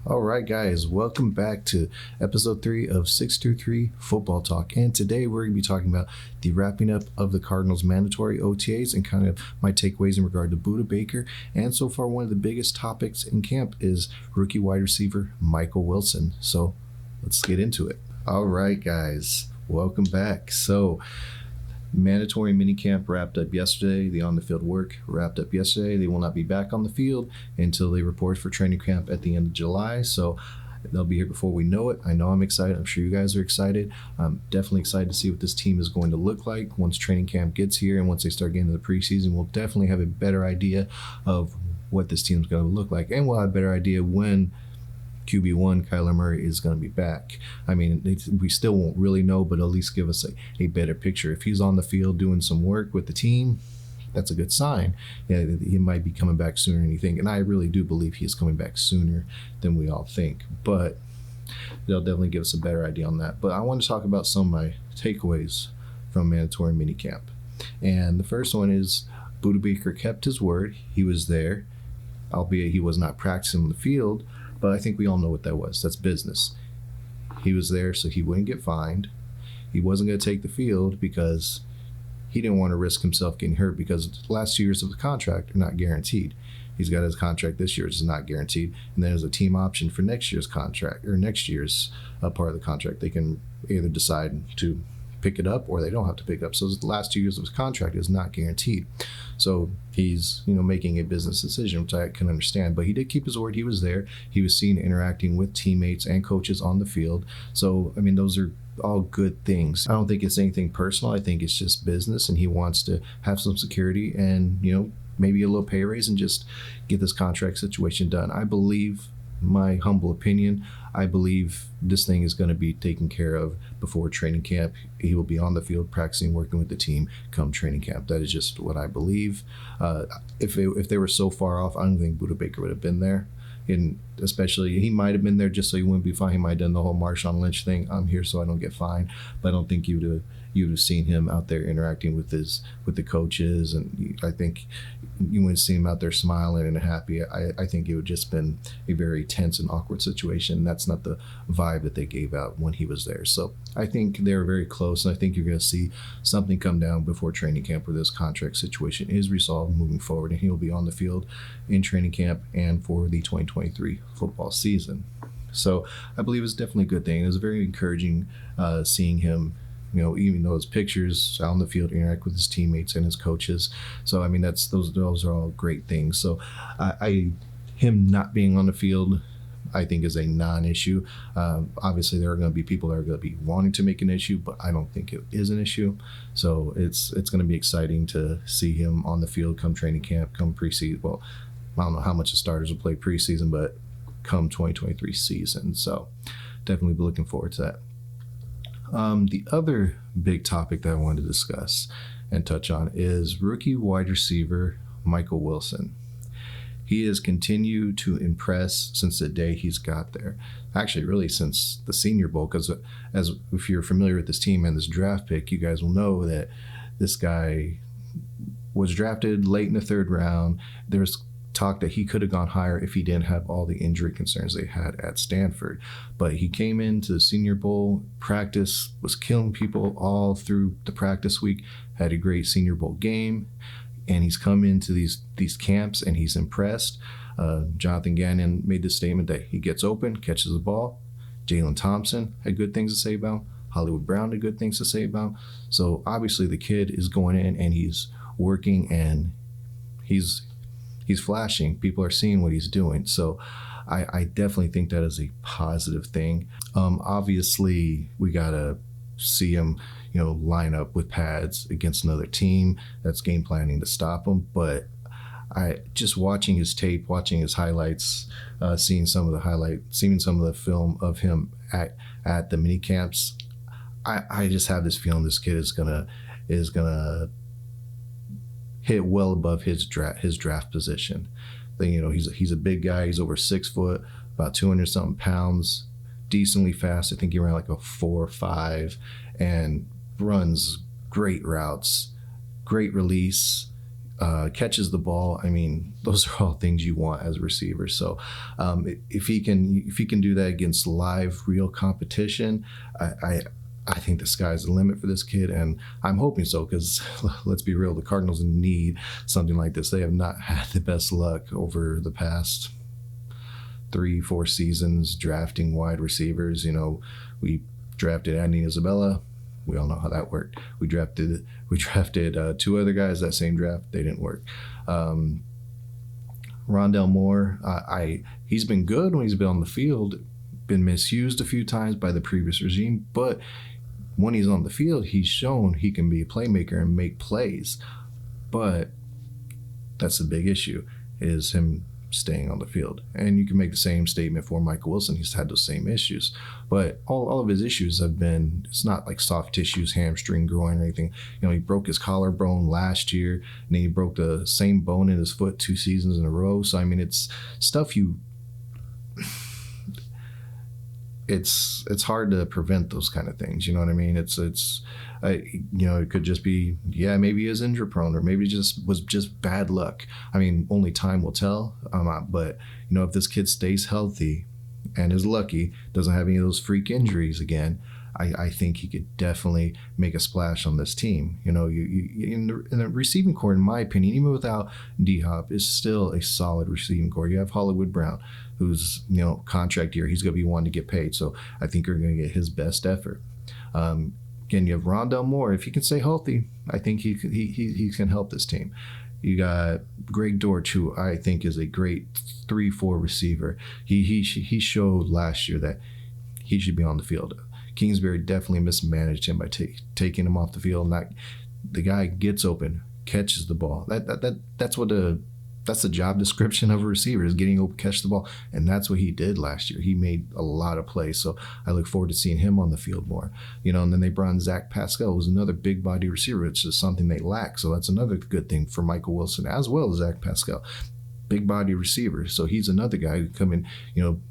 All right, guys, welcome back to episode 3 of 623 Football Talk. And today we're going to be talking about the wrapping up of the Cardinals' mandatory OTAs and kind of my takeaways in regard to Budda Baker. And so far, one of the biggest topics in camp is rookie wide receiver Michael Wilson. So let's get into it. All right, guys, welcome back. So mandatory minicamp wrapped up yesterday. The on-the-field work wrapped up yesterday. They will not be back on the field until they report for training camp at the end of July. So they'll be here before we know it. I know I'm excited. I'm sure you guys are excited. I'm definitely excited to see what this team is going to look like once training camp gets here and once they start getting to the preseason. We'll definitely have a better idea of what this team is going to look like, and we'll have a better idea when QB1 Kyler Murray is going to be back. I mean, we still won't really know, but at least give us a better picture. If he's on the field doing some work with the team, that's a good sign. Yeah, he might be coming back sooner than you think, and I really do believe he is coming back sooner than we all think. But they'll definitely give us a better idea on that. But I want to talk about some of my takeaways from mandatory minicamp. And the first one is Budda Baker kept his word. He was there, albeit he was not practicing on the field. But I think we all know what that was. That's business. He was there so he wouldn't get fined. He wasn't going to take the field because he didn't want to risk himself getting hurt, because the last 2 years of the contract are not guaranteed. He's got his contract this year, which is not guaranteed. And then there's a team option for next year's contract, or next year's part of the contract. They can either decide to pick it up or they don't have to pick up. So the last 2 years of his contract is not guaranteed. So he's, making a business decision, which I can understand. But he did keep his word. He was there. He was seen interacting with teammates and coaches on the field. So, I mean, those are all good things. I don't think it's anything personal. I think it's just business, and he wants to have some security and, maybe a little pay raise and just get this contract situation done. I believe, my humble opinion, I believe this thing is going to be taken care of before training camp. He will be on the field practicing, working with the team come training camp. That is just what I believe. If they were so far off, I don't think Budda Baker would have been there. And especially, he might have been there just so he wouldn't be fined. He might have done the whole Marshawn Lynch thing. I'm here so I don't get fined. But I don't think you'd have seen him out there interacting with the coaches, and I think you wouldn't see him out there smiling and happy. I think it would just been a very tense and awkward situation. That's not the vibe that they gave out when he was there. So I think they were very close, and I think you're going to see something come down before training camp where this contract situation is resolved moving forward, and he'll be on the field in training camp and for the 2023 football season. So I believe it's definitely a good thing. It was very encouraging seeing him, even though his pictures out on the field, interact with his teammates and his coaches. So, I mean, those are all great things. So him not being on the field, I think, is a non-issue. Obviously, there are going to be people that are going to be wanting to make an issue, but I don't think it is an issue. So it's going to be exciting to see him on the field come training camp, come preseason. Well, I don't know how much the starters will play preseason, but come 2023 season. So definitely be looking forward to that. The other big topic that I wanted to discuss and touch on is rookie wide receiver Michael Wilson. He has continued to impress since the day he's got there. Actually, really since the Senior Bowl, because if you're familiar with this team and this draft pick, you guys will know that this guy was drafted late in the 3rd round. There's talk that he could have gone higher if he didn't have all the injury concerns they had at Stanford. But he came into the Senior Bowl, practice, was killing people all through the practice week, had a great Senior Bowl game, and he's come into these camps and he's impressed. Jonathan Gannon made the statement that he gets open, catches the ball. Jalen Thompson had good things to say about him. Hollywood Brown had good things to say about him. So obviously the kid is going in and he's working and he's flashing. People are seeing what he's doing. So I definitely think that is a positive thing. Obviously, we got to see him, line up with pads against another team that's game planning to stop him. But just watching his tape, watching his highlights, seeing some of the film of him at the mini camps, I just have this feeling this kid is gonna hit well above his draft position. He's a big guy. He's over 6 foot, about 200 something pounds, decently fast. I think he ran like a 4.5, and runs great routes, great release. catches the ball. I mean, those are all things you want as a receiver. So if he can do that against live, real competition, I think the sky's the limit for this kid, and I'm hoping so, because let's be real, the Cardinals need something like this. They have not had the best luck over the past 3-4 seasons drafting wide receivers. We drafted Andy Isabella. We all know how that worked. We drafted 2 other guys that same draft. They didn't work. Rondell Moore, he's been good when he's been on the field, been misused a few times by the previous regime, but when he's on the field, he's shown he can be a playmaker and make plays. But that's the big issue, is him staying on the field. And you can make the same statement for Michael Wilson. He's had those same issues. But all of his issues have been, it's not like soft tissues, hamstring, groin, or anything. He broke his collarbone last year, and then he broke the same bone in his foot 2 seasons in a row. So, I mean, it's stuff it's hard to prevent those kind of things. You know what I mean? It could just be, maybe he is injury prone, or maybe it was just bad luck. I mean, only time will tell. But if this kid stays healthy and is lucky, doesn't have any of those freak injuries again, I think he could definitely make a splash on this team. In the receiving core, in my opinion, even without D-Hop, is still a solid receiving core. You have Hollywood Brown, who's, contract year, he's going to be one to get paid. So I think you're going to get his best effort. Again, you have Rondell Moore. If he can stay healthy, I think he can help this team. You got Greg Dortch, who I think is a great 3-4 receiver. He showed last year that he should be on the field. Kingsbury definitely mismanaged him by taking him off the field. The guy gets open, catches the ball. That's the job description of a receiver, is getting open, catch the ball, and that's what he did last year. He made a lot of plays, so I look forward to seeing him on the field more. And then they brought in Zach Pascal, who's another big body receiver, which is something they lack. So that's another good thing for Michael Wilson, as well as Zach Pascal. Big body receiver, so he's another guy who come in,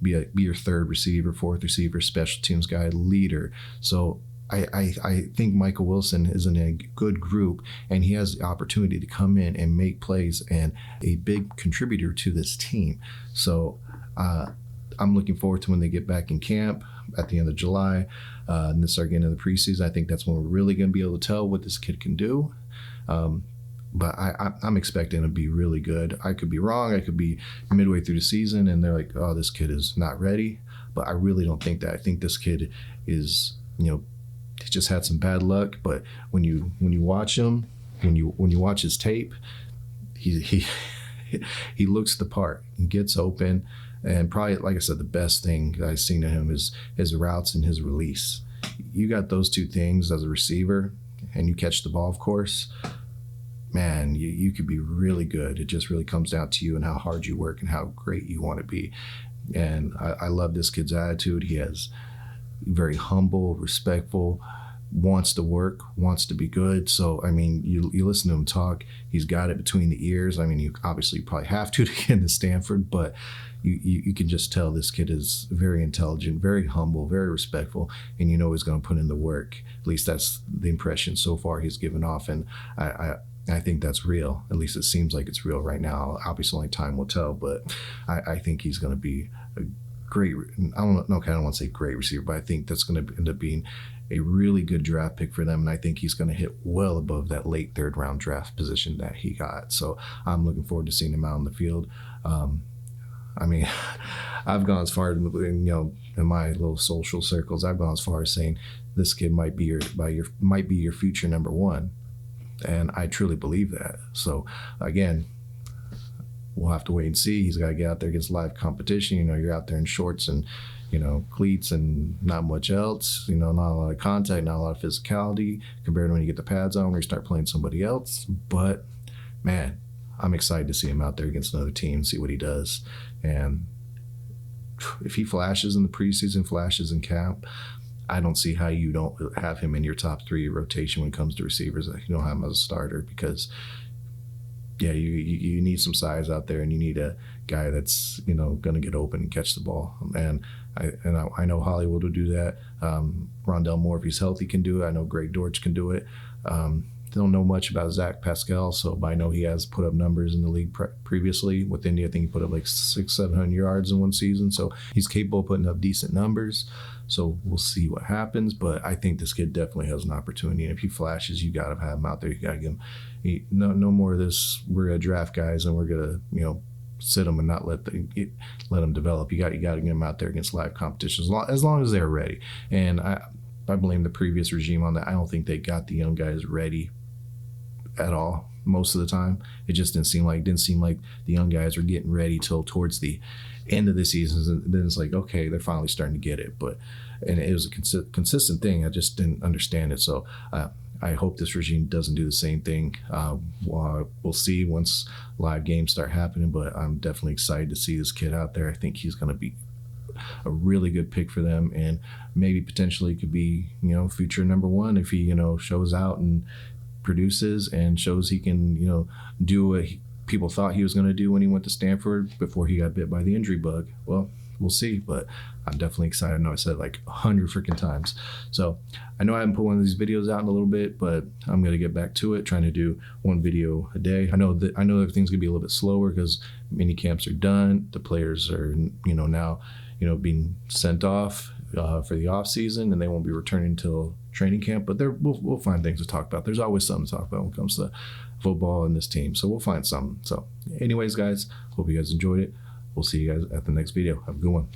be your 3rd receiver, 4th receiver, special teams guy, leader. So I think Michael Wilson is in a good group, and he has the opportunity to come in and make plays and a big contributor to this team. So I'm looking forward to when they get back in camp at the end of July and then start getting into the preseason. I think that's when we're really going to be able to tell what this kid can do. But I'm expecting to be really good. I could be wrong. I could be midway through the season, and they're like, oh, this kid is not ready. But I really don't think that. I think this kid is, he just had some bad luck. But when you watch him, when you watch his tape, he looks the part. He gets open, and probably, like I said, the best thing I've seen of him is his routes and his release. You got those 2 things as a receiver, and you catch the ball, of course. Man, you could be really good. It just really comes down to you and how hard you work and how great you want to be. And I love this kid's attitude. He has very humble, respectful, wants to work, wants to be good. So, I mean, you listen to him talk, he's got it between the ears. I mean, you obviously probably have to get into Stanford, but you can just tell this kid is very intelligent, very humble, very respectful, and he's going to put in the work. At least that's the impression so far he's given off, and I think that's real. At least it seems like it's real right now. Obviously, only time will tell, but I think he's going to be a great, I don't want to say great receiver, but I think that's going to end up being a really good draft pick for them, and I think he's going to hit well above that late 3rd round draft position that he got. So I'm looking forward to seeing him out on the field. I mean, I've gone as far as, in my little social circles, I've gone as far as saying this kid might be your future number 1. And I truly believe that. So, again, we'll have to wait and see. He's got to get out there against live competition. You're out there in shorts and, cleats and not much else. Not a lot of contact, not a lot of physicality compared to when you get the pads on, when you start playing somebody else. But, man, I'm excited to see him out there against another team, see what he does. And if he flashes in the preseason, flashes in camp, I don't see how you don't have him in your top 3 rotation when it comes to receivers. You don't have him as a starter because, you need some size out there, and you need a guy that's going to get open and catch the ball. And I know Hollywood will do that. Rondell Moore, if he's healthy, can do it. I know Greg Dortch can do it. don't know much about Zach Pascal, so I know he has put up numbers in the league previously. With Indy, I think he put up like 600-700 yards in one season, so he's capable of putting up decent numbers. So we'll see what happens, but I think this kid definitely has an opportunity. And if he flashes, you got to have him out there. You got to give him no more of this. We're gonna draft guys and we're gonna sit them and not let them develop. You got to get them out there against live competition as long as they're ready. And I blame the previous regime on that. I don't think they got the young guys ready at all most of the time. It just didn't seem like the young guys were getting ready till towards the end of the season. And then it's like, okay, they're finally starting to get it. And it was a consistent thing. I just didn't understand it. So I hope this regime doesn't do the same thing. We'll see once live games start happening, but I'm definitely excited to see this kid out there. I think he's going to be a really good pick for them, and maybe potentially could be, future number one if he, shows out and produces and shows he can, do what people thought he was going to do when he went to Stanford before he got bit by the injury bug. Well, we'll see, but I'm definitely excited. I know I said it like 100 freaking times. So I know I haven't put one of these videos out in a little bit, but I'm going to get back to it, trying to do one video a day. I know everything's going to be a little bit slower because mini camps are done. The players are, now, being sent off for the off season, and they won't be returning until training camp, but we'll find things to talk about. There's always something to talk about when it comes to football and this team. So we'll find something. So anyways, guys, hope you guys enjoyed it. We'll see you guys at the next video. Have a good one.